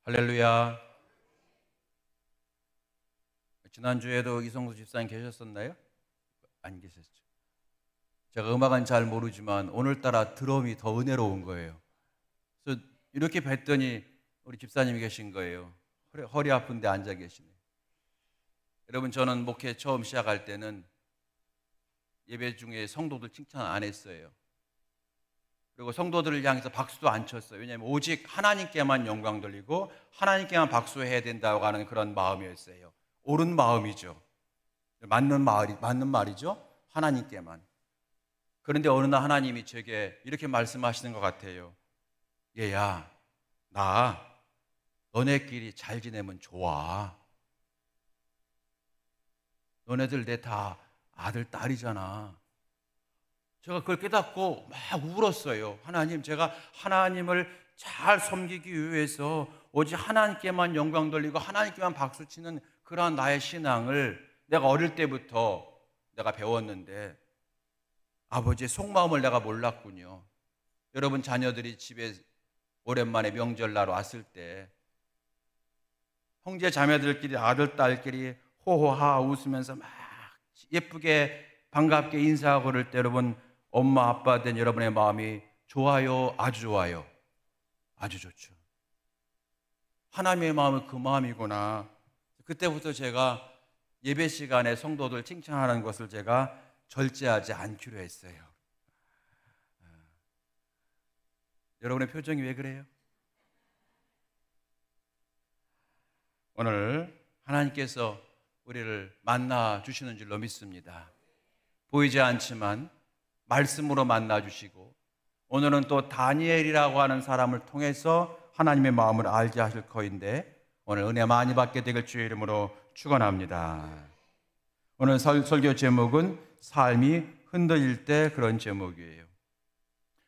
할렐루야. 지난주에도 이성수 집사님 계셨었나요? 안 계셨죠. 제가 음악은 잘 모르지만 오늘따라 드럼이 더 은혜로운 거예요. 그래서 이렇게 뵀더니 우리 집사님이 계신 거예요. 허리 아픈데 앉아 계시네. 여러분, 저는 목회 처음 시작할 때는 예배 중에 성도들 칭찬 안 했어요. 그리고 성도들을 향해서 박수도 안 쳤어요. 왜냐하면 오직 하나님께만 영광 돌리고 하나님께만 박수해야 된다고 하는 그런 마음이었어요. 옳은 마음이죠. 맞는 말이죠. 하나님께만. 그런데 어느 날 하나님이 제게 이렇게 말씀하시는 것 같아요. 얘야, 나 너네끼리 잘 지내면 좋아. 너네들 내 다 아들, 딸이잖아. 제가 그걸 깨닫고 막 울었어요. 하나님, 제가 하나님을 잘 섬기기 위해서 오직 하나님께만 영광 돌리고 하나님께만 박수치는 그러한 나의 신앙을 내가 어릴 때부터 내가 배웠는데 아버지의 속마음을 내가 몰랐군요. 여러분, 자녀들이 집에 오랜만에 명절날 왔을 때 형제 자매들끼리 아들, 딸끼리 호호하 웃으면서 막 예쁘게 반갑게 인사하고 그럴 때 여러분, 엄마 아빠 된 여러분의 마음이 좋아요? 아주 좋아요? 아주 좋죠. 하나님의 마음은 그 마음이구나. 그때부터 제가 예배 시간에 성도들 칭찬하는 것을 제가 절제하지 않기로 했어요. 여러분의 표정이 왜 그래요? 오늘 하나님께서 우리를 만나 주시는 줄로 믿습니다. 보이지 않지만 말씀으로 만나 주시고 오늘은 또 다니엘이라고 하는 사람을 통해서 하나님의 마음을 알게 하실 터인데 오늘 은혜 많이 받게 되길 주의 이름으로 축원합니다. 오늘 설교 제목은 삶이 흔들릴 때 그런 제목이에요.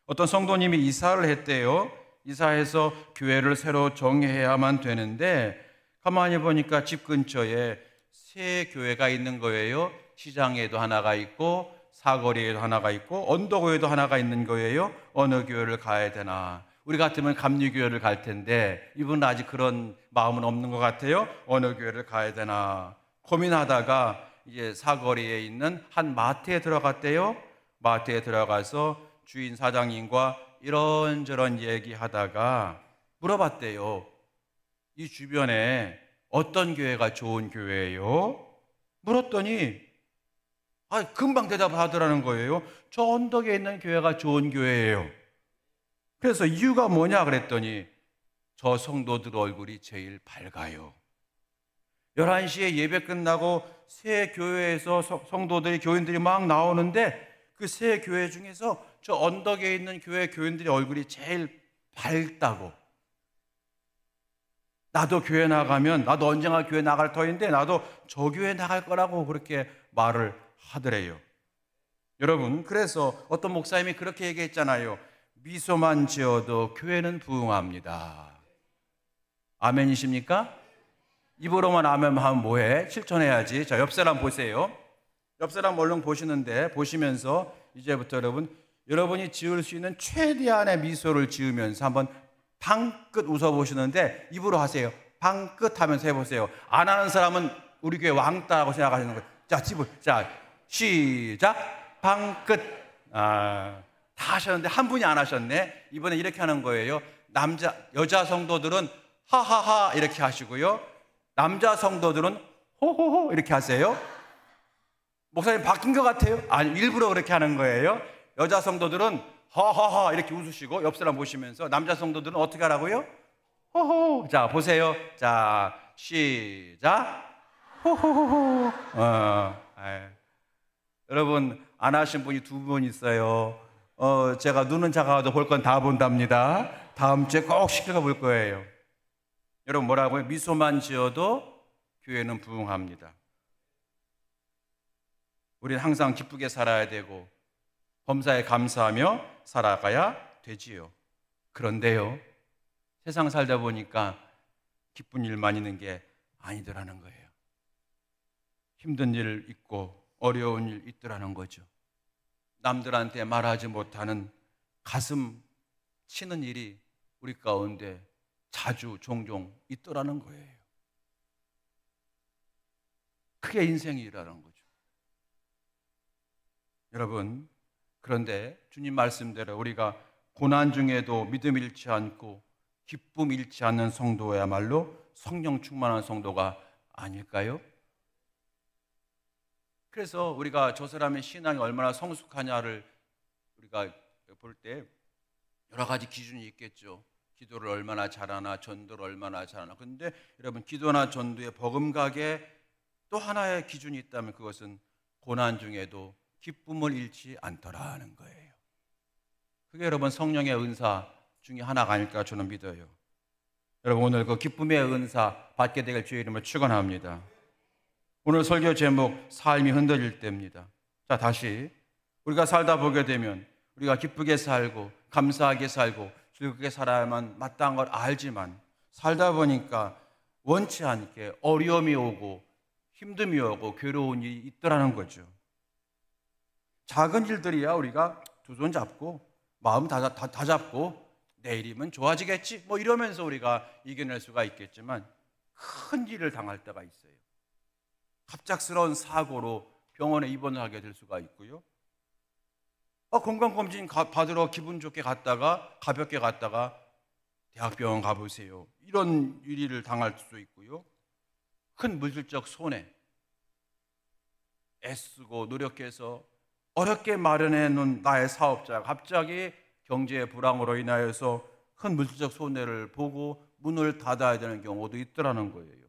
어떤 성도님이 이사를 했대요. 이사해서 교회를 새로 정해야만 되는데 가만히 보니까 집 근처에 새 교회가 있는 거예요. 시장에도 하나가 있고 사거리에도 하나가 있고 언덕위에도 하나가 있는 거예요. 어느 교회를 가야 되나? 우리 같으면 감리교회를 갈 텐데 이분은 아직 그런 마음은 없는 것 같아요. 어느 교회를 가야 되나 고민하다가 이제 사거리에 있는 한 마트에 들어갔대요. 마트에 들어가서 주인 사장님과 이런저런 얘기하다가 물어봤대요. 이 주변에 어떤 교회가 좋은 교회예요? 물었더니 금방 대답을 하더라는 거예요. 저 언덕에 있는 교회가 좋은 교회예요. 그래서 이유가 뭐냐 그랬더니 저 성도들 얼굴이 제일 밝아요. 11시에 예배 끝나고 새 교회에서 성도들이 교인들이 막 나오는데 그 새 교회 중에서 저 언덕에 있는 교회 교인들의 얼굴이 제일 밝다고. 나도 교회 나가면 나도 언젠가 교회 나갈 터인데 나도 저 교회 나갈 거라고 그렇게 말을 하더래요. 여러분, 그래서 어떤 목사님이 그렇게 얘기했잖아요. 미소만 지어도 교회는 부흥합니다. 아멘이십니까? 입으로만 아멘 하면 뭐해? 실천해야지. 자, 옆 사람 보세요. 옆 사람 얼른 보시는데 보시면서 이제부터 여러분이 지을 수 있는 최대한의 미소를 지으면서 한번 방긋 웃어보시는데 입으로 하세요. 방긋 하면서 해보세요. 안 하는 사람은 우리 교회 왕따라고 생각하시는 거예요. 자, 시작. 방긋. 다 하셨는데 한 분이 안 하셨네. 이번에 이렇게 하는 거예요. 여자 성도들은 하하하 이렇게 하시고요. 남자 성도들은 호호호 이렇게 하세요. 목사님 바뀐 것 같아요? 아니, 일부러 그렇게 하는 거예요. 여자 성도들은 하하하 이렇게 웃으시고 옆 사람 보시면서 남자 성도들은 어떻게 하라고요? 호호. 자, 보세요. 자, 시작. 호호호호. 여러분, 안 하신 분이 두 분 있어요. 제가 눈은 작아도 볼 건 다 본답니다. 다음 주에 꼭 시켜가 볼 거예요. 여러분, 뭐라고요? 미소만 지어도 교회는 부흥합니다. 우리는 항상 기쁘게 살아야 되고 범사에 감사하며 살아가야 되지요. 그런데요, 세상 살다 보니까 기쁜 일만 있는 게 아니더라는 거예요. 힘든 일 있고 어려운 일 있더라는 거죠. 남들한테 말하지 못하는 가슴 치는 일이 우리 가운데 자주 종종 있더라는 거예요. 그게 인생이라는 거죠. 여러분, 그런데 주님 말씀대로 우리가 고난 중에도 믿음 잃지 않고 기쁨 잃지 않는 성도야말로 성령 충만한 성도가 아닐까요? 그래서 우리가 저 사람의 신앙이 얼마나 성숙하냐를 우리가 볼 때 여러 가지 기준이 있겠죠. 기도를 얼마나 잘하나, 전도를 얼마나 잘하나. 그런데 여러분, 기도나 전도에 버금가게 또 하나의 기준이 있다면 그것은 고난 중에도 기쁨을 잃지 않더라는 거예요. 그게 여러분 성령의 은사 중에 하나가 아닐까 저는 믿어요. 여러분, 오늘 그 기쁨의 은사 받게 되길 주의 이름으로 축원합니다. 오늘 설교 제목 삶이 흔들릴 때입니다. 자, 다시 우리가 살다 보게 되면 우리가 기쁘게 살고 감사하게 살고 즐겁게 살아야만 마땅한 걸 알지만 살다 보니까 원치 않게 어려움이 오고 힘듦이 오고 괴로운 일이 있더라는 거죠. 작은 일들이야 우리가 두 손 잡고 마음 다 잡고 내일이면 좋아지겠지 뭐 이러면서 우리가 이겨낼 수가 있겠지만 큰 일을 당할 때가 있어요. 갑작스러운 사고로 병원에 입원을 하게 될 수가 있고요. 건강검진 받으러 기분 좋게 갔다가 가볍게 갔다가 대학병원 가보세요. 이런 일을 당할 수도 있고요. 큰 물질적 손해, 애쓰고 노력해서 어렵게 마련해 놓은 나의 사업자가 갑자기 경제의 불황으로 인하여서 큰 물질적 손해를 보고 문을 닫아야 되는 경우도 있더라는 거예요.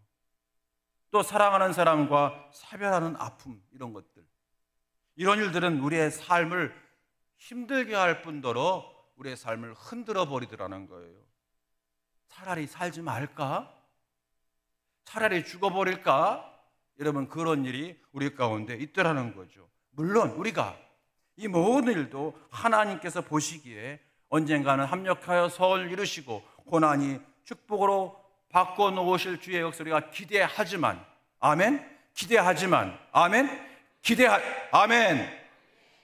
또 사랑하는 사람과 사별하는 아픔, 이런 것들, 이런 일들은 우리의 삶을 힘들게 할 뿐더러 우리의 삶을 흔들어 버리더라는 거예요. 차라리 살지 말까? 차라리 죽어버릴까? 여러분, 그런 일이 우리 가운데 있더라는 거죠. 물론 우리가 이 모든 일도 하나님께서 보시기에 언젠가는 합력하여 선을 이루시고 고난이 축복으로 바꿔놓으실 주의 역사가 기대하지만, 아멘? 기대하지만, 아멘? 아멘?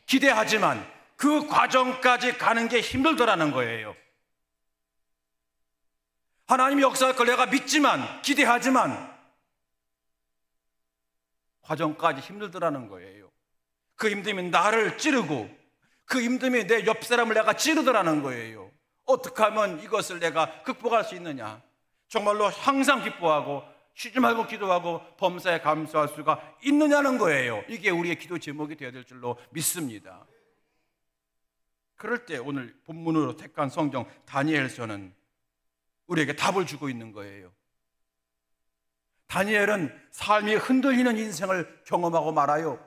기대하지만 그 과정까지 가는 게 힘들더라는 거예요. 하나님이 역사할 걸 내가 믿지만, 기대하지만 과정까지 힘들더라는 거예요. 그 힘듦이 나를 찌르고 그 힘듦이 내 옆 사람을 내가 찌르더라는 거예요. 어떻게 하면 이것을 내가 극복할 수 있느냐? 정말로 항상 기뻐하고 쉬지 말고 기도하고 범사에 감사할 수가 있느냐는 거예요. 이게 우리의 기도 제목이 되어야 될 줄로 믿습니다. 그럴 때 오늘 본문으로 택한 성경 다니엘서는 우리에게 답을 주고 있는 거예요. 다니엘은 삶이 흔들리는 인생을 경험하고 말아요.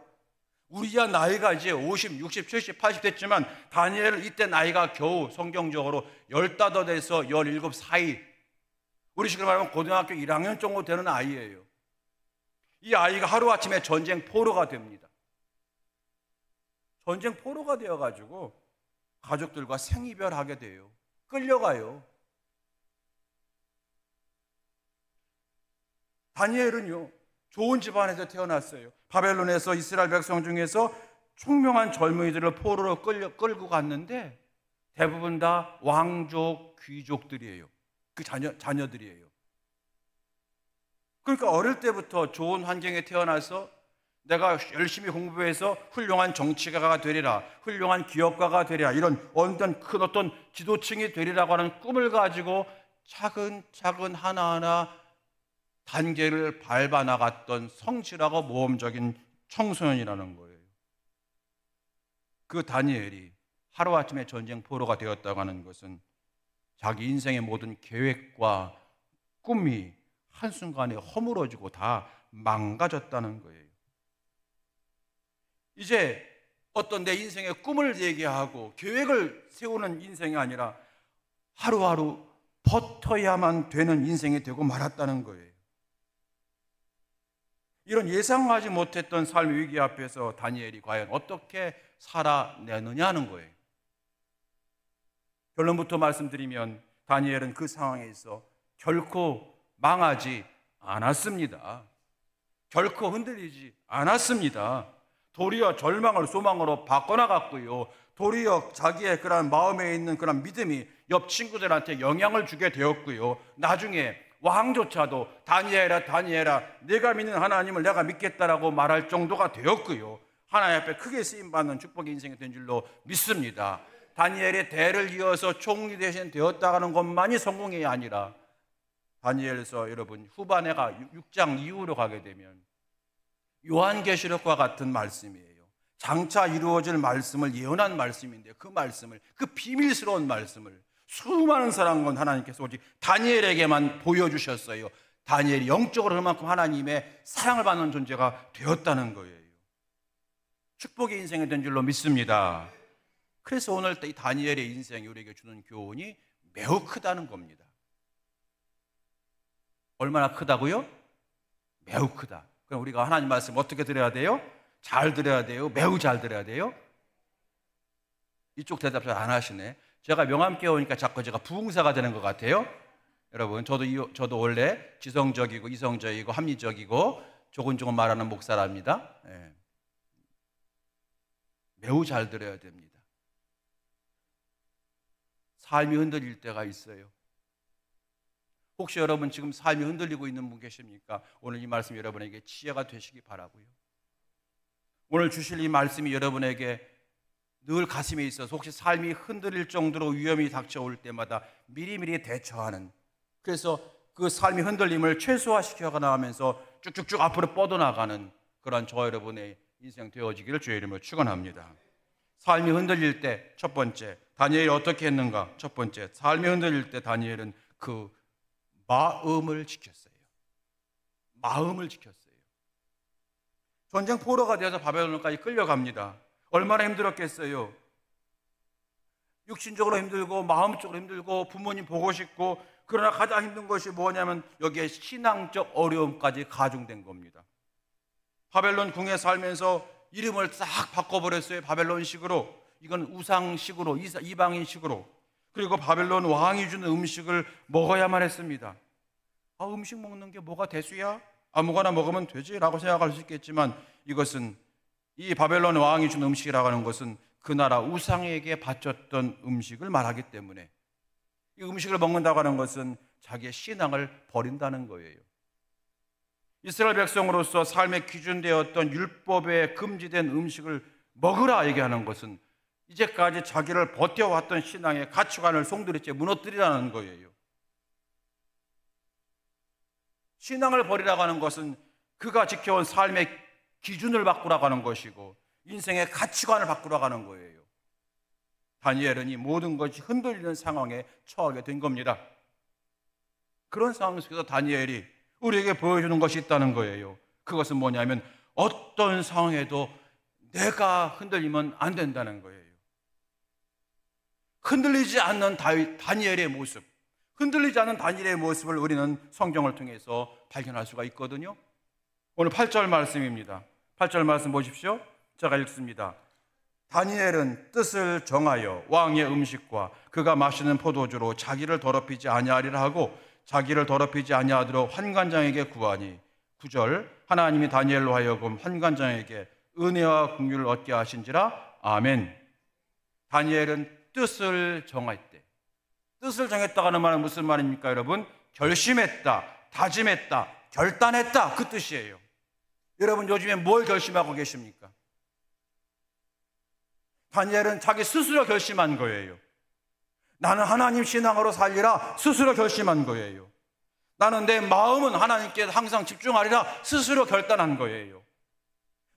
우리야 나이가 이제 50, 60, 70, 80 됐지만 다니엘은 이때 나이가 겨우 성경적으로 15에서 17 사이, 우리 식으로 말하면 고등학교 1학년 정도 되는 아이예요. 이 아이가 하루아침에 전쟁 포로가 됩니다. 전쟁 포로가 되어가지고 가족들과 생이별하게 돼요. 끌려가요. 다니엘은요, 좋은 집안에서 태어났어요. 바벨론에서 이스라엘 백성 중에서 총명한 젊은이들을 포로로 끌고 갔는데 대부분 다 왕족, 귀족들이에요. 그 자녀들이에요. 그러니까 어릴 때부터 좋은 환경에 태어나서 내가 열심히 공부해서 훌륭한 정치가가 되리라, 훌륭한 기업가가 되리라, 이런 큰 어떤 지도층이 되리라고 하는 꿈을 가지고 차근차근 하나하나 단계를 밟아 나갔던 성실하고 모험적인 청소년이라는 거예요. 그 다니엘이 하루아침에 전쟁 포로가 되었다고 하는 것은 자기 인생의 모든 계획과 꿈이 한순간에 허물어지고 다 망가졌다는 거예요. 이제 어떤 내 인생의 꿈을 얘기하고 계획을 세우는 인생이 아니라 하루하루 버텨야만 되는 인생이 되고 말았다는 거예요. 이런 예상하지 못했던 삶의 위기 앞에서 다니엘이 과연 어떻게 살아내느냐는 거예요. 결론부터 말씀드리면 다니엘은 그 상황에 있어 결코 망하지 않았습니다. 결코 흔들리지 않았습니다. 도리어 절망을 소망으로 바꿔나갔고요. 도리어 자기의 그런 마음에 있는 그런 믿음이 옆 친구들한테 영향을 주게 되었고요. 나중에 왕조차도 다니엘아 내가 믿는 하나님을 내가 믿겠다라고 말할 정도가 되었고요. 하나님 앞에 크게 쓰임받는 축복의 인생이 된 줄로 믿습니다. 다니엘의 대를 이어서 총리 대신 되었다는 것만이 성공이 아니라 다니엘서 여러분 후반에가 6장 이후로 가게 되면 요한계시록과 같은 말씀이에요. 장차 이루어질 말씀을 예언한 말씀인데 그 말씀을, 그 비밀스러운 말씀을 수많은 사람은 하나님께서 오직 다니엘에게만 보여주셨어요. 다니엘이 영적으로 그만큼 하나님의 사랑을 받는 존재가 되었다는 거예요. 축복의 인생이 된 줄로 믿습니다. 그래서 오늘 이 다니엘의 인생이 우리에게 주는 교훈이 매우 크다는 겁니다. 얼마나 크다고요? 매우 크다. 그럼 우리가 하나님 말씀 어떻게 들어야 돼요? 잘 들어야 돼요? 매우 잘 들어야 돼요? 이쪽 대답 잘 안 하시네. 제가 명함께 오니까 자꾸 제가 부흥사가 되는 것 같아요. 여러분, 저도 원래 지성적이고 이성적이고 합리적이고 조곤조곤 말하는 목사랍니다. 네. 매우 잘 들어야 됩니다. 삶이 흔들릴 때가 있어요. 혹시 여러분 지금 삶이 흔들리고 있는 분 계십니까? 오늘 이 말씀이 여러분에게 지혜가 되시기 바라고요. 오늘 주실 이 말씀이 여러분에게 늘 가슴에 있어서 혹시 삶이 흔들릴 정도로 위험이 닥쳐올 때마다 미리미리 대처하는, 그래서 그 삶이 흔들림을 최소화시켜 나가면서 쭉쭉쭉 앞으로 뻗어나가는 그런 저와 여러분의 인생 되어지기를 주의 이름으로 축원합니다. 삶이 흔들릴 때 첫 번째, 다니엘이 어떻게 했는가? 첫 번째, 삶이 흔들릴 때 다니엘은 그 마음을 지켰어요. 마음을 지켰어요. 전쟁 포로가 되어서 바벨론까지 끌려갑니다. 얼마나 힘들었겠어요. 육신적으로 힘들고 마음적으로 힘들고 부모님 보고 싶고, 그러나 가장 힘든 것이 뭐냐면 여기에 신앙적 어려움까지 가중된 겁니다. 바벨론 궁에 살면서 이름을 싹 바꿔버렸어요. 바벨론식으로. 이건 우상식으로, 이방인식으로. 그리고 바벨론 왕이 주는 음식을 먹어야만 했습니다. 아, 음식 먹는 게 뭐가 대수야? 아무거나 먹으면 되지 라고 생각할 수 있겠지만, 이것은 이 바벨론 왕이 준 음식이라고 하는 것은 그 나라 우상에게 바쳤던 음식을 말하기 때문에, 이 음식을 먹는다고 하는 것은 자기의 신앙을 버린다는 거예요. 이스라엘 백성으로서 삶의 기준되었던 율법에 금지된 음식을 먹으라 얘기하는 것은 이제까지 자기를 버텨왔던 신앙의 가치관을 송두리째 무너뜨리라는 거예요. 신앙을 버리라고 하는 것은 그가 지켜온 삶의 기준을 바꾸라고 하는 것이고 인생의 가치관을 바꾸라고 하는 거예요. 다니엘은 이 모든 것이 흔들리는 상황에 처하게 된 겁니다. 그런 상황 속에서 다니엘이 우리에게 보여주는 것이 있다는 거예요. 그것은 뭐냐면 어떤 상황에도 내가 흔들리면 안 된다는 거예요. 흔들리지 않는 다니엘의 모습, 흔들리지 않는 다니엘의 모습을 우리는 성경을 통해서 발견할 수가 있거든요. 오늘 8절 말씀입니다. 8절 말씀 보십시오. 제가 읽습니다. 다니엘은 뜻을 정하여 왕의 음식과 그가 마시는 포도주로 자기를 더럽히지 아니하리라 하고 자기를 더럽히지 아니하도록 환관장에게 구하니 9절 하나님이 다니엘로 하여금 환관장에게 은혜와 긍휼을 얻게 하신지라. 아멘. 다니엘은 뜻을 정했대. 뜻을 정했다고 하는 말은 무슨 말입니까, 여러분? 결심했다, 다짐했다, 결단했다, 그 뜻이에요. 여러분 요즘에 뭘 결심하고 계십니까? 다니엘은 자기 스스로 결심한 거예요. 나는 하나님 신앙으로 살리라 스스로 결심한 거예요. 나는 내 마음은 하나님께 항상 집중하리라 스스로 결단한 거예요.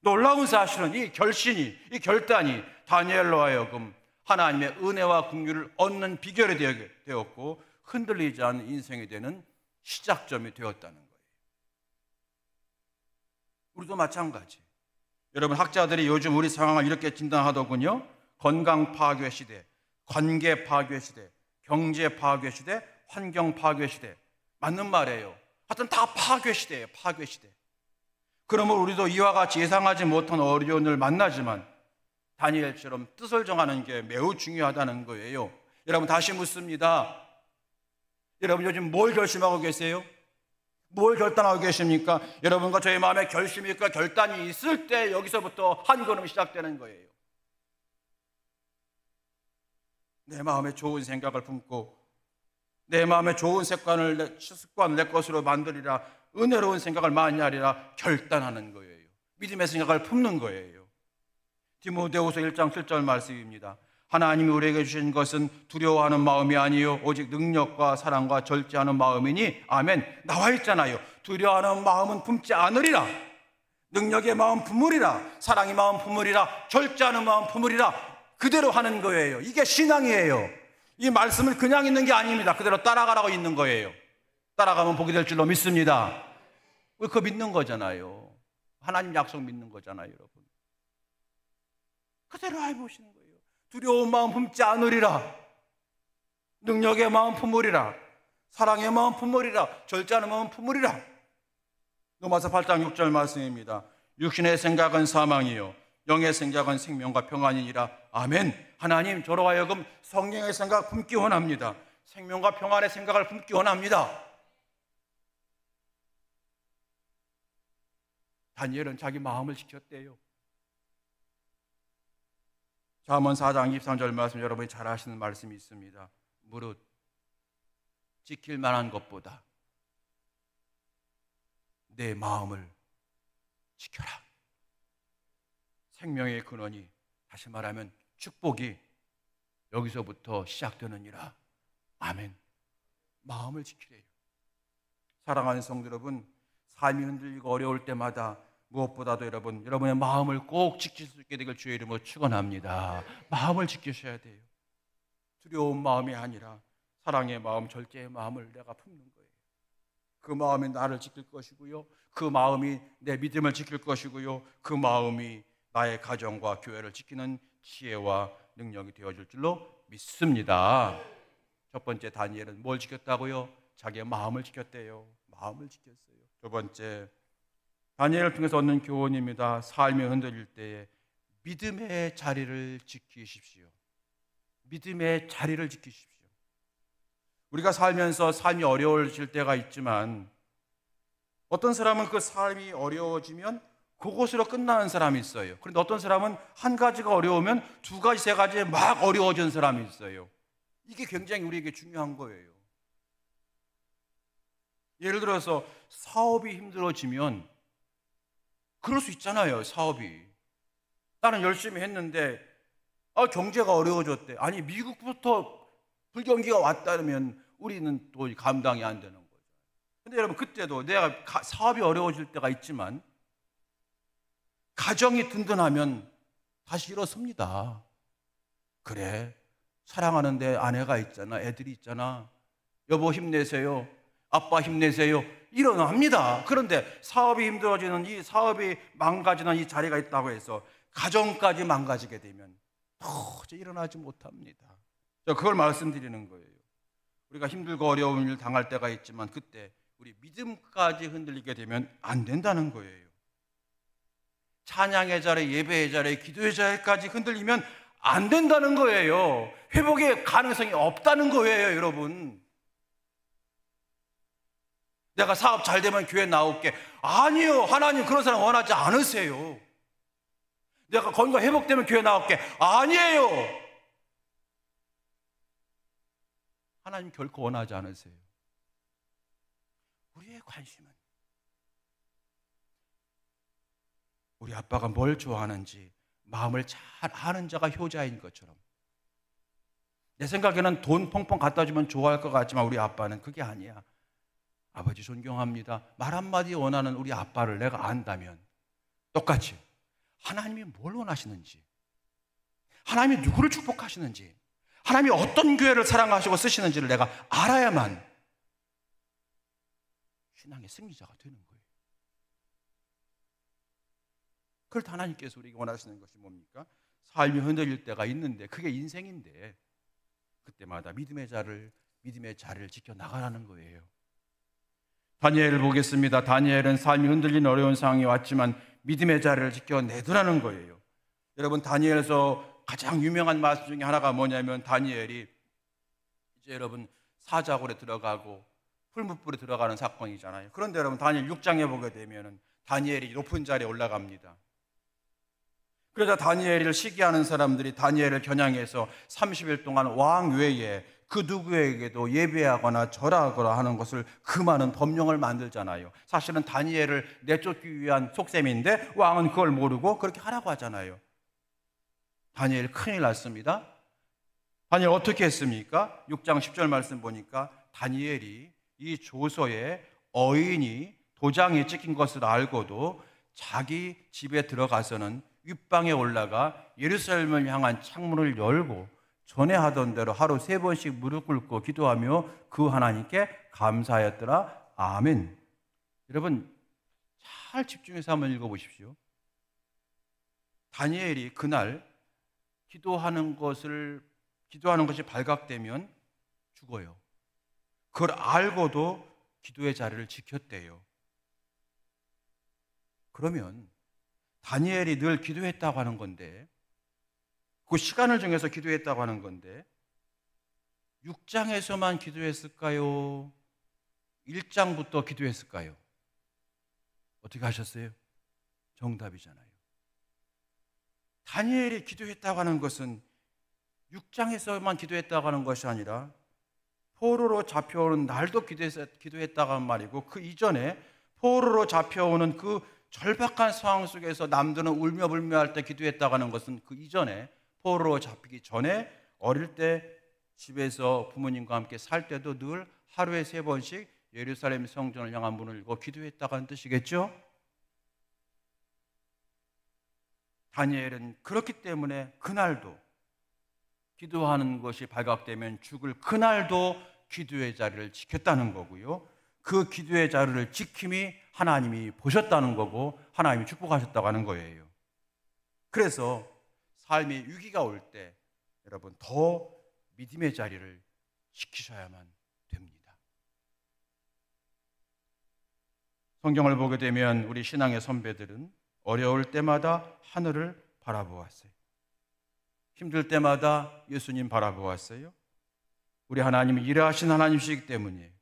놀라운 사실은 이 결심이, 이 결단이 다니엘로 하여금 하나님의 은혜와 긍휼을 얻는 비결이 되었고 흔들리지 않는 인생이 되는 시작점이 되었다는 거예요. 우리도 마찬가지. 여러분 학자들이 요즘 우리 상황을 이렇게 진단하더군요. 건강 파괴 시대, 관계 파괴 시대, 경제 파괴 시대, 환경 파괴 시대. 맞는 말이에요. 하여튼 다 파괴 시대예요. 파괴 시대. 그러면 우리도 이와 같이 예상하지 못한 어려움을 만나지만 다니엘처럼 뜻을 정하는 게 매우 중요하다는 거예요. 여러분 다시 묻습니다. 여러분 요즘 뭘 결심하고 계세요? 뭘 결단하고 계십니까? 여러분과 저의 마음에 결심이 있고 결단이 있을 때 여기서부터 한 걸음 시작되는 거예요. 내 마음에 좋은 생각을 품고 내 마음에 좋은 습관을 내 것으로 만들리라, 은혜로운 생각을 많이 하리라 결단하는 거예요. 믿음의 생각을 품는 거예요. 디모데후서 1장 7절 말씀입니다. 하나님이 우리에게 주신 것은 두려워하는 마음이 아니요 오직 능력과 사랑과 절제하는 마음이니 아멘. 나와 있잖아요. 두려워하는 마음은 품지 않으리라, 능력의 마음 품으리라, 사랑의 마음 품으리라, 절제하는 마음 품으리라. 그대로 하는 거예요. 이게 신앙이에요. 이 말씀을 그냥 있는 게 아닙니다. 그대로 따라가라고 있는 거예요. 따라가면 복이 될 줄로 믿습니다. 우리 그거 믿는 거잖아요. 하나님 약속 믿는 거잖아요, 여러분. 그대로 해보시는 거예요. 두려운 마음 품지 않으리라, 능력의 마음 품으리라, 사랑의 마음 품으리라, 절제하는 마음 품으리라. 로마서 8장 6절 말씀입니다. 육신의 생각은 사망이요 영의 생각은 생명과 평안이니라. 아멘. 하나님, 저로 하여금 성령의 생각 품기 원합니다. 생명과 평안의 생각을 품기 원합니다. 다니엘은 자기 마음을 지켰대요. 잠언 4장 23절 말씀, 여러분이 잘 아시는 말씀이 있습니다. 무릇 지킬 만한 것보다 내 마음을 지켜라. 생명의 근원이, 다시 말하면 축복이 여기서부터 시작되느니라. 아멘. 마음을 지키래요. 사랑하는 성도 여러분, 삶이 흔들리고 어려울 때마다 무엇보다도 여러분의 마음을 꼭 지킬 수 있게 되길 주의 이름으로 축원합니다. 마음을 지키셔야 돼요. 두려운 마음이 아니라 사랑의 마음, 절제의 마음을 내가 품는 거예요. 그 마음이 나를 지킬 것이고요, 그 마음이 내 믿음을 지킬 것이고요, 그 마음이 나의 가정과 교회를 지키는 지혜와 능력이 되어줄 줄로 믿습니다. 첫 번째, 다니엘은 뭘 지켰다고요? 자기의 마음을 지켰대요. 마음을 지켰어요. 두 번째, 다니엘을 통해서 얻는 교훈입니다. 삶이 흔들릴 때에 믿음의 자리를 지키십시오. 믿음의 자리를 지키십시오. 우리가 살면서 삶이 어려워질 때가 있지만 어떤 사람은 그 삶이 어려워지면 그곳으로 끝나는 사람이 있어요. 그런데 어떤 사람은 한 가지가 어려우면 두 가지, 세 가지에 막 어려워지는 사람이 있어요. 이게 굉장히 우리에게 중요한 거예요. 예를 들어서 사업이 힘들어지면 그럴 수 있잖아요. 사업이, 나는 열심히 했는데 경제가 어려워졌대. 아니, 미국부터 불경기가 왔다면 우리는 또 감당이 안 되는 거죠. 근데 여러분, 그때도 내가 사업이 어려워질 때가 있지만 가정이 든든하면 다시 일어섭니다. 그래, 사랑하는데 아내가 있잖아, 애들이 있잖아, 여보 힘내세요, 아빠 힘내세요, 일어납니다. 그런데 사업이 힘들어지는, 이 사업이 망가지는 이 자리가 있다고 해서 가정까지 망가지게 되면 도저히 일어나지 못합니다. 그걸 말씀드리는 거예요. 우리가 힘들고 어려운 일 당할 때가 있지만 그때 우리 믿음까지 흔들리게 되면 안 된다는 거예요. 찬양의 자리, 예배의 자리, 기도의 자리까지 흔들리면 안 된다는 거예요. 회복의 가능성이 없다는 거예요, 여러분. 내가 사업 잘 되면 교회 나올게. 아니요, 하나님 그런 사람 원하지 않으세요. 내가 건강 회복되면 교회 나올게. 아니에요. 하나님 결코 원하지 않으세요. 우리의 관심은 우리 아빠가 뭘 좋아하는지 마음을 잘 아는 자가 효자인 것처럼, 내 생각에는 돈 펑펑 갖다 주면 좋아할 것 같지만 우리 아빠는 그게 아니야. 아버지 존경합니다. 말 한마디 원하는 우리 아빠를 내가 안다면 똑같이 하나님이 뭘 원하시는지, 하나님이 누구를 축복하시는지, 하나님이 어떤 교회를 사랑하시고 쓰시는지를 내가 알아야만 신앙의 승리자가 되는 거예요. 그걸 하나님께서 우리에게 원하시는 것이 뭡니까? 삶이 흔들릴 때가 있는데, 그게 인생인데 그때마다 믿음의 자리를 지켜나가라는 거예요. 다니엘을 보겠습니다. 다니엘은 삶이 흔들리는 어려운 상황이 왔지만 믿음의 자리를 지켜내더라는 거예요. 여러분, 다니엘에서 가장 유명한 말씀 중에 하나가 뭐냐면, 다니엘이 이제 여러분 사자굴에 들어가고 풀무불에 들어가는 사건이잖아요. 그런데 여러분, 다니엘 6장에 보게 되면 다니엘이 높은 자리에 올라갑니다. 그러자 다니엘을 시기하는 사람들이 다니엘을 겨냥해서 30일 동안 왕 외에 그 누구에게도 예배하거나 절하거나 하는 것을 금하는 법령을 만들잖아요. 사실은 다니엘을 내쫓기 위한 속셈인데 왕은 그걸 모르고 그렇게 하라고 하잖아요. 다니엘 큰일 났습니다. 다니엘 어떻게 했습니까? 6장 10절 말씀 보니까 다니엘이 이 조서에 어인이 도장이 찍힌 것을 알고도 자기 집에 들어가서는 윗방에 올라가 예루살렘을 향한 창문을 열고 전에 하던 대로 하루 3번씩 무릎 꿇고 기도하며 그 하나님께 감사하였더라. 아멘. 여러분 잘 집중해서 한번 읽어보십시오. 다니엘이 그날 기도하는 것이 발각되면 죽어요. 그걸 알고도 기도의 자리를 지켰대요. 그러면 다니엘이 늘 기도했다고 하는 건데, 그 시간을 정해서 기도했다고 하는 건데 6장에서만 기도했을까요? 1장부터 기도했을까요? 어떻게 하셨어요? 정답이잖아요. 다니엘이 기도했다고 하는 것은 6장에서만 기도했다고 하는 것이 아니라 포로로 잡혀오는 날도 기도했다고 하는 말이고, 그 이전에 포로로 잡혀오는 그 절박한 상황 속에서 남들은 울며 불며 할 때 기도했다고 하는 것은 그 이전에 포로로 잡히기 전에 어릴 때 집에서 부모님과 함께 살 때도 늘 하루에 3번씩 예루살렘 성전을 향한 문을 열고 기도했다고 하는 뜻이겠죠? 다니엘은 그렇기 때문에 그날도 기도하는 것이 발각되면 죽을 그날도 기도의 자리를 지켰다는 거고요. 그 기도의 자리를 지킴이 하나님이 보셨다는 거고 하나님이 축복하셨다고 하는 거예요. 그래서 삶의 위기가 올 때 여러분 더 믿음의 자리를 지키셔야만 됩니다. 성경을 보게 되면 우리 신앙의 선배들은 어려울 때마다 하늘을 바라보았어요. 힘들 때마다 예수님 바라보았어요. 우리 하나님은 일하신 하나님이시기 때문에,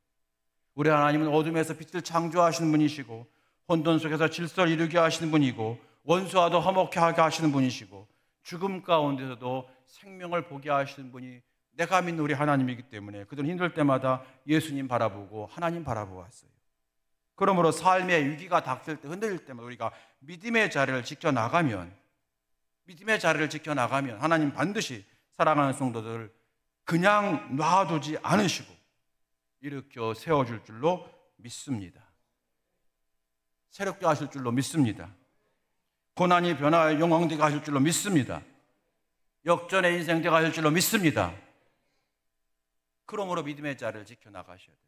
우리 하나님은 어둠에서 빛을 창조하시는 분이시고 혼돈 속에서 질서를 이루게 하시는 분이고 원수와도 화목케 하게 하시는 분이시고 죽음 가운데서도 생명을 보게 하시는 분이 내가 믿는 우리 하나님이기 때문에 그들은 힘들 때마다 예수님 바라보고 하나님 바라보았어요. 그러므로 삶의 위기가 닥칠 때, 흔들릴 때마다 우리가 믿음의 자리를 지켜나가면 하나님 반드시 사랑하는 성도들을 그냥 놔두지 않으시고 일으켜 세워줄 줄로 믿습니다. 새롭게 하실 줄로 믿습니다. 고난이 변화의 영광되게 하실 줄로 믿습니다. 역전의 인생 되게 하실 줄로 믿습니다. 그러므로 믿음의 자리를 지켜나가셔야 됩니다.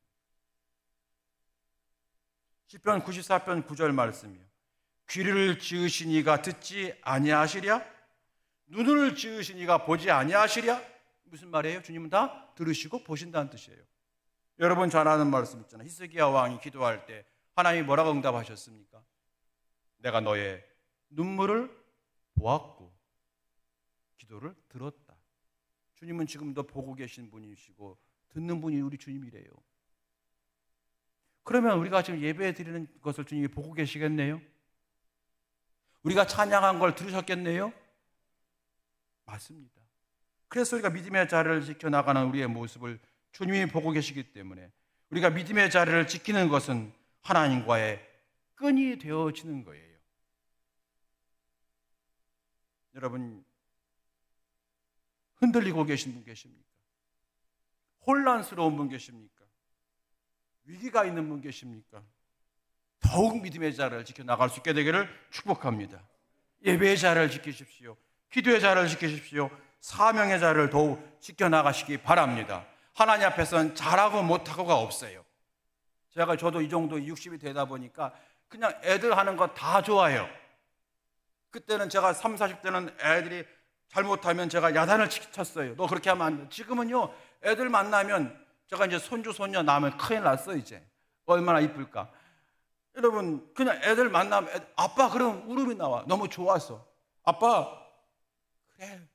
시편 94편 9절 말씀이요. 귀를 지으신 이가 듣지 아니하시랴? 눈을 지으신 이가 보지 아니하시랴? 무슨 말이에요? 주님은 다 들으시고 보신다는 뜻이에요. 여러분 잘 아는 말씀 있잖아요. 히스기야 왕이 기도할 때 하나님이 뭐라고 응답하셨습니까? 내가 너의 눈물을 보았고 기도를 들었다. 주님은 지금도 보고 계신 분이시고 듣는 분이 우리 주님이래요. 그러면 우리가 지금 예배 드리는 것을 주님이 보고 계시겠네요? 우리가 찬양한 걸 들으셨겠네요? 맞습니다. 그래서 우리가 믿음의 자리를 지켜나가는 우리의 모습을 주님이 보고 계시기 때문에 우리가 믿음의 자리를 지키는 것은 하나님과의 끈이 되어지는 거예요. 여러분, 흔들리고 계신 분 계십니까? 혼란스러운 분 계십니까? 위기가 있는 분 계십니까? 더욱 믿음의 자리를 지켜나갈 수 있게 되기를 축복합니다. 예배의 자리를 지키십시오. 기도의 자리를 지키십시오. 사명의 자리를 더욱 지켜나가시기 바랍니다. 하나님 앞에서는 잘하고 못하고가 없어요. 저도 이 정도 60이 되다 보니까 그냥 애들 하는 거 다 좋아해요. 그때는 제가 30, 40대는 애들이 잘못하면 제가 야단을 쳤어요. 너 그렇게 하면 안 돼. 지금은요, 애들 만나면 제가 이제 손주, 손녀 낳으면 큰일 났어, 이제. 얼마나 이쁠까. 여러분, 그냥 애들 만나면 아빠 그럼 울음이 나와. 너무 좋아서. 아빠, 그래.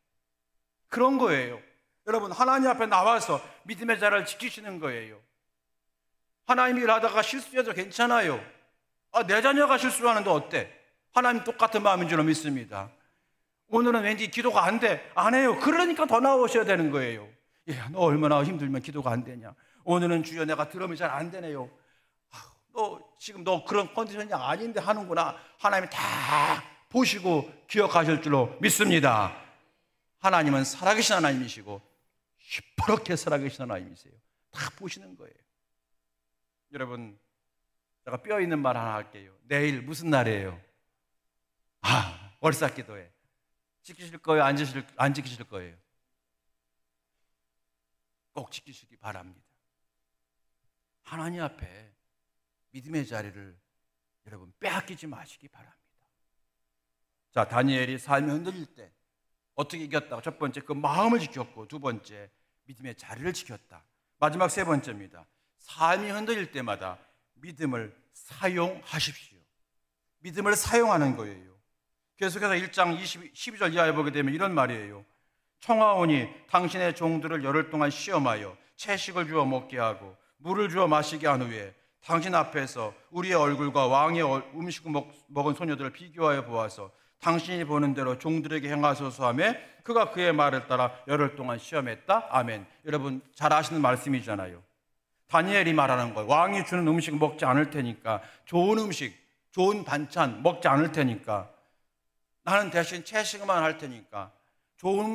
그런 거예요. 여러분, 하나님 앞에 나와서 믿음의 자리를 지키시는 거예요. 하나님이 일하다가 실수해도 괜찮아요. 내 자녀가 실수하는데 어때? 하나님 똑같은 마음인 줄로 믿습니다. 오늘은 왠지 기도가 안 돼. 안 해요. 그러니까 더 나오셔야 되는 거예요. 예, 너 얼마나 힘들면 기도가 안 되냐. 오늘은 주여 내가 드럼이 잘 안 되네요. 너 지금 너 그런 컨디션이 아닌데 하는구나. 하나님이 다 보시고 기억하실 줄로 믿습니다. 하나님은 살아계신 하나님이시고 시퍼렇게 살아계신 하나님이세요. 다 보시는 거예요. 여러분, 제가 뼈 있는 말 하나 할게요. 내일 무슨 날이에요? 월삭기도회. 지키실 거예요? 안 지키실 거예요? 꼭 지키시기 바랍니다. 하나님 앞에 믿음의 자리를 여러분 빼앗기지 마시기 바랍니다. 자, 다니엘이 삶이 흔들릴 때 어떻게 이겼다고? 첫 번째, 그 마음을 지켰고, 두 번째, 믿음의 자리를 지켰다. 마지막 세 번째입니다. 삶이 흔들릴 때마다 믿음을 사용하십시오. 믿음을 사용하는 거예요. 계속해서 1장 12절 이하에 보게 되면 이런 말이에요. 청하오니 당신의 종들을 열흘 동안 시험하여 채식을 주어 먹게 하고 물을 주어 마시게 한 후에 당신 앞에서 우리의 얼굴과 왕의 음식을 먹은 소녀들을 비교하여 보아서 당신이 보는 대로 종들에게 행하소서 하며 그가 그의 말을 따라 열흘 동안 시험했다. 아멘. 여러분 잘 아시는 말씀이잖아요. 다니엘이 말하는 거예요. 왕이 주는 음식 먹지 않을 테니까, 좋은 음식, 좋은 반찬 먹지 않을 테니까, 나는 대신 채식만 할 테니까 좋은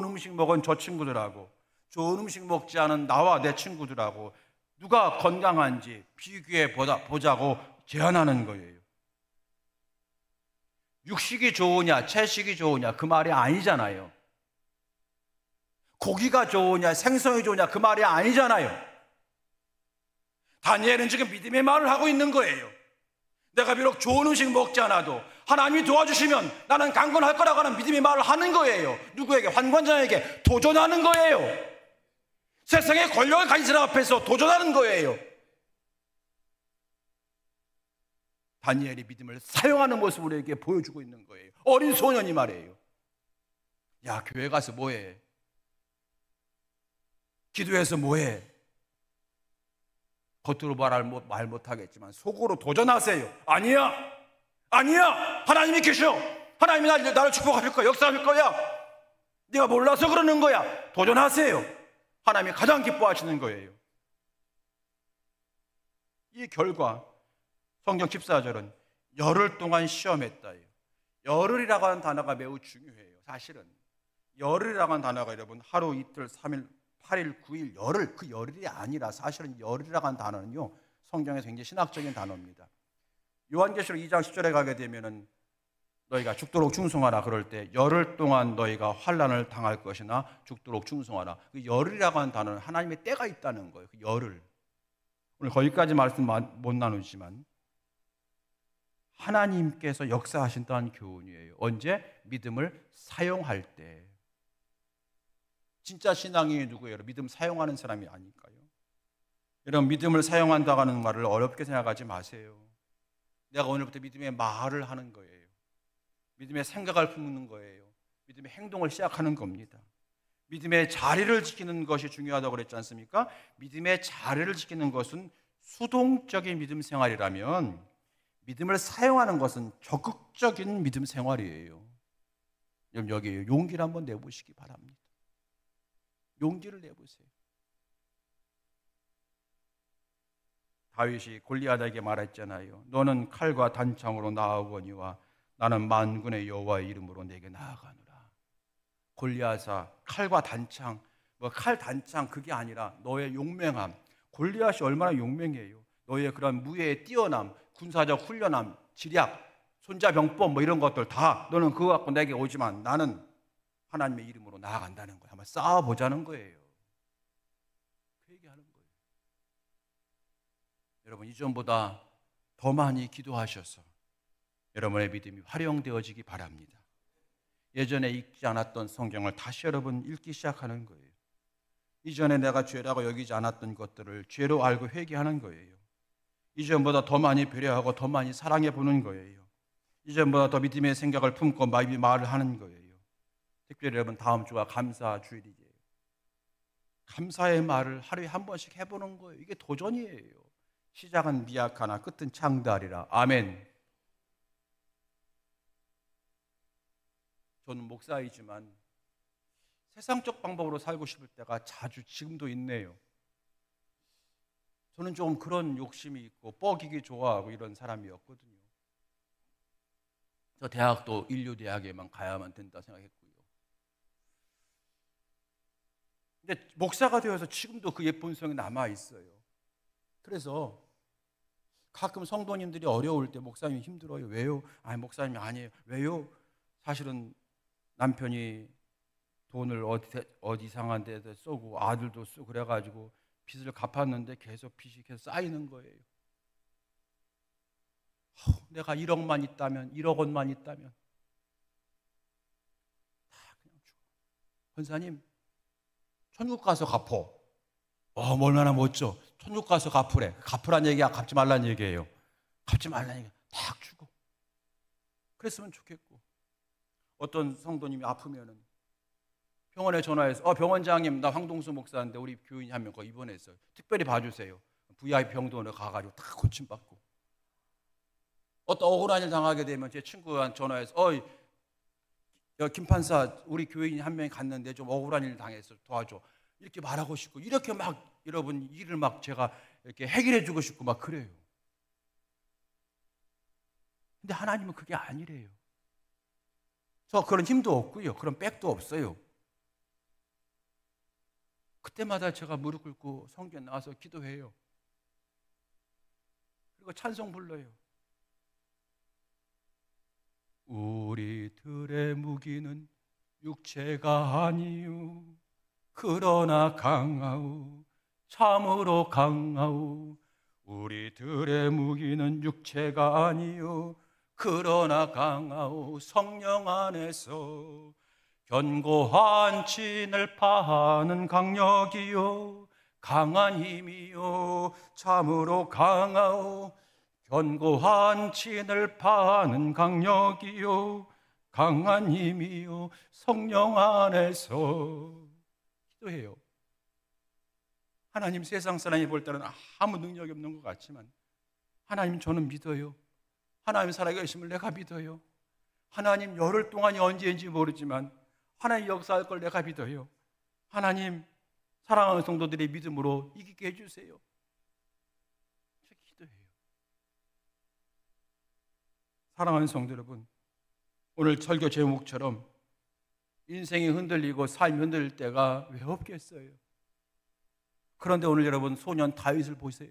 음식 먹은 저 친구들하고 좋은 음식 먹지 않은 나와 내 친구들하고 누가 건강한지 비교해 보자고 제안하는 거예요. 육식이 좋으냐 채식이 좋으냐 그 말이 아니잖아요. 고기가 좋으냐 생선이 좋으냐 그 말이 아니잖아요. 다니엘은 지금 믿음의 말을 하고 있는 거예요. 내가 비록 좋은 음식 먹지 않아도 하나님이 도와주시면 나는 강건할 거라고 하는 믿음의 말을 하는 거예요. 누구에게? 환관장에게 도전하는 거예요. 세상의 권력을 가진 사람 앞에서 도전하는 거예요. 다니엘이 믿음을 사용하는 모습을 우리에게 보여주고 있는 거예요. 어린 소년이 말이에요. 야, 교회 가서 뭐해? 기도해서 뭐해? 겉으로 말 못하겠지만 속으로 도전하세요. 아니야, 아니야, 하나님이 계셔. 하나님이 나를 축복하실 거야. 역사하실 거야. 네가 몰라서 그러는 거야. 도전하세요. 하나님이 가장 기뻐하시는 거예요. 이 결과 성경 14절은 열흘 동안 시험했다예요. 열흘이라고 하는 단어가 매우 중요해요. 사실은 열흘이라고 하는 단어가 여러분 하루 이틀 3일 8일 9일 열흘, 그 열흘이 아니라 사실은 열흘이라고 하는 단어는요 성경에서 굉장히 신학적인 단어입니다. 요한계시록 2장 10절에 가게 되면은 너희가 죽도록 충성하라 그럴 때 열흘 동안 너희가 환난을 당할 것이나 죽도록 충성하라. 그 열흘이라고 하는 단어는 하나님의 때가 있다는 거예요. 그 열흘. 오늘 거기까지 말씀 못 나누지만 하나님께서 역사하신다는 교훈이에요. 언제? 믿음을 사용할 때. 진짜 신앙이 누구예요? 믿음 사용하는 사람이 아닐까요? 여러분 믿음을 사용한다고 하는 말을 어렵게 생각하지 마세요. 내가 오늘부터 믿음의 말을 하는 거예요. 믿음의 생각을 품는 거예요. 믿음의 행동을 시작하는 겁니다. 믿음의 자리를 지키는 것이 중요하다고 그랬지 않습니까? 믿음의 자리를 지키는 것은 수동적인 믿음 생활이라면 믿음을 사용하는 것은 적극적인 믿음 생활이에요. 여러분 여기 용기를 한번 내보시기 바랍니다. 용기를 내보세요. 다윗이 골리앗에게 말했잖아요. 너는 칼과 단창으로 나아오거니와 나는 만군의 여호와의 이름으로 내게 나아가노라. 골리앗아, 칼과 단창, 칼 단창 그게 아니라 너의 용맹함. 골리앗이 얼마나 용맹해요. 너의 그런 무예의 뛰어남, 군사적 훈련함, 지략, 손자병법 이런 것들 다 너는 그거 갖고 내게 오지만 나는 하나님의 이름으로 나아간다는 거예요. 한번 싸워보자는 거예요. 그 얘기하는 거예요. 여러분 이전보다 더 많이 기도하셔서 여러분의 믿음이 활용되어지기 바랍니다. 예전에 읽지 않았던 성경을 다시 여러분 읽기 시작하는 거예요. 이전에 내가 죄라고 여기지 않았던 것들을 죄로 알고 회개하는 거예요. 이전보다 더 많이 배려하고 더 많이 사랑해 보는 거예요. 이전보다 더 믿음의 생각을 품고 마음이 말을 하는 거예요. 특별히 여러분 다음 주가 감사 주일이에요. 감사의 말을 하루에 한 번씩 해보는 거예요. 이게 도전이에요. 시작은 미약하나 끝은 창대하리라. 아멘. 저는 목사이지만 세상적 방법으로 살고 싶을 때가 자주 지금도 있네요. 저는 좀 그런 욕심이 있고 뻐기기 좋아하고 이런 사람이었거든요. 저 대학도 인류대학에만 가야만 된다 생각했고요. 근데 목사가 되어서 지금도 그 예쁜 성이 남아있어요. 그래서 가끔 성도님들이 어려울 때 목사님 힘들어요. 왜요? 아니 목사님이 아니에요. 왜요? 사실은 남편이 돈을 어디 이상한 데다 쏘고 아들도 쓰고 그래가지고 빚을 갚았는데 계속 빚이 계속 쌓이는 거예요. 내가 1억만 있다면, 1억 원만 있다면 다 그냥 죽어. 권사님, 천국 가서 갚어. 얼마나 멋져. 천국 가서 갚으래. 갚으란 얘기야, 갚지 말란 얘기예요. 갚지 말란 얘기야. 딱 주고. 그랬으면 좋겠고. 어떤 성도님이 아프면은 병원에 전화해서 병원장님, 나 황동수 목사인데 우리 교인이 한 명 입원했어요. 특별히 봐주세요. VIP 병동에 가가지고 다 고침받고. 어떤 억울한 일 당하게 되면 제 친구한테 전화해서 김 판사, 우리 교인이 한 명이 갔는데 좀 억울한 일 당해서 도와줘. 이렇게 말하고 싶고, 이렇게 막 여러분 일을 막 제가 이렇게 해결해 주고 싶고 막 그래요. 근데 하나님은 그게 아니래요. 저 그런 힘도 없고요. 그런 백도 없어요. 그때마다 제가 무릎 꿇고 성전 나와서 기도해요. 그리고 찬송 불러요. 우리들의 무기는 육체가 아니요 그러나 강하오 참으로 강하오. 우리들의 무기는 육체가 아니요 그러나 강하오 성령 안에서 견고한 진을 파하는 강력이요 강한 힘이요 참으로 강하오. 견고한 진을 파는 강력이요 강한 힘이요 성령 안에서 기도해요. 하나님, 세상 사람이 볼 때는 아무 능력이 없는 것 같지만 하나님, 저는 믿어요. 하나님 살아계심을 내가 믿어요. 하나님, 열흘 동안이 언제인지 모르지만 하나님 역사할 걸 내가 믿어요. 하나님, 사랑하는 성도들의 믿음으로 이기게 해주세요. 사랑하는 성도 여러분, 오늘 설교 제목처럼 인생이 흔들리고 삶이 흔들릴 때가 왜 없겠어요? 그런데 오늘 여러분 소년 다윗을 보세요.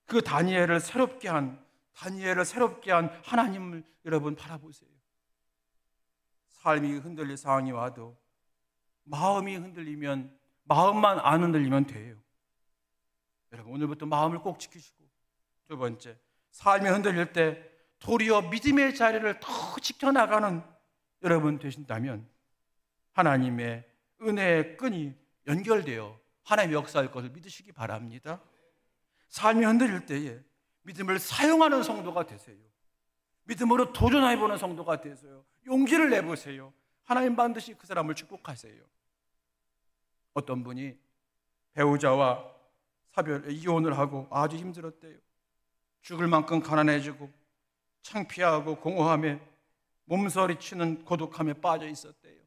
그 다니엘을 새롭게 한 하나님을 여러분 바라보세요. 삶이 흔들릴 상황이 와도 마음이 흔들리면, 마음만 안 흔들리면 돼요. 여러분 오늘부터 마음을 꼭 지키시고, 두 번째, 삶이 흔들릴 때 도리어 믿음의 자리를 더 지켜나가는 여러분 되신다면 하나님의 은혜의 끈이 연결되어 하나님의 역사할 것을 믿으시기 바랍니다. 삶이 흔들릴 때에 믿음을 사용하는 성도가 되세요. 믿음으로 도전해보는 성도가 되세요. 용기를 내보세요. 하나님 반드시 그 사람을 축복하세요. 어떤 분이 배우자와 이혼을 하고 아주 힘들었대요. 죽을 만큼 가난해지고 창피하고 공허함에 몸서리치는 고독함에 빠져 있었대요.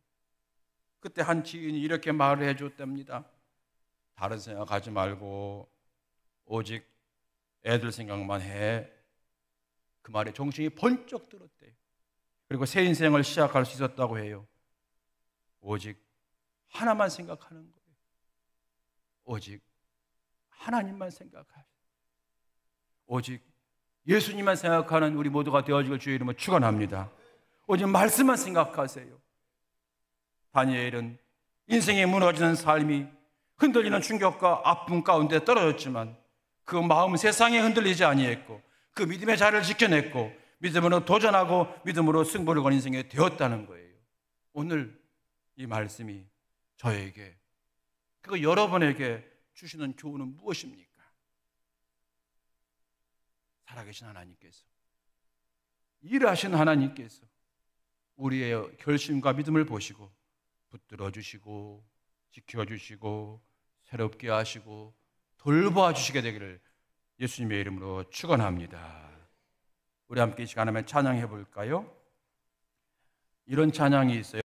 그때 한 지인이 이렇게 말을 해줬답니다. 다른 생각하지 말고 오직 애들 생각만 해. 그 말에 정신이 번쩍 들었대요. 그리고 새 인생을 시작할 수 있었다고 해요. 오직 하나만 생각하는 거예요. 오직 하나님만 생각하세요. 오직 예수님만 생각하는 우리 모두가 되어지길 주의 이름으로 축원합니다. 오직 말씀만 생각하세요. 다니엘은 인생이 무너지는 삶이 흔들리는 충격과 아픔 가운데 떨어졌지만 그 마음 세상에 흔들리지 아니했고 그 믿음의 자리를 지켜냈고 믿음으로 도전하고 믿음으로 승부를 건 인생이 되었다는 거예요. 오늘 이 말씀이 저에게, 그리고 여러분에게 주시는 교훈은 무엇입니까? 살아계신 하나님께서, 일하신 하나님께서 우리의 결심과 믿음을 보시고 붙들어 주시고 지켜주시고 새롭게 하시고 돌보아 주시게 되기를 예수님의 이름으로 축원합니다. 우리 함께 이 시간 하면 찬양해 볼까요? 이런 찬양이 있어요.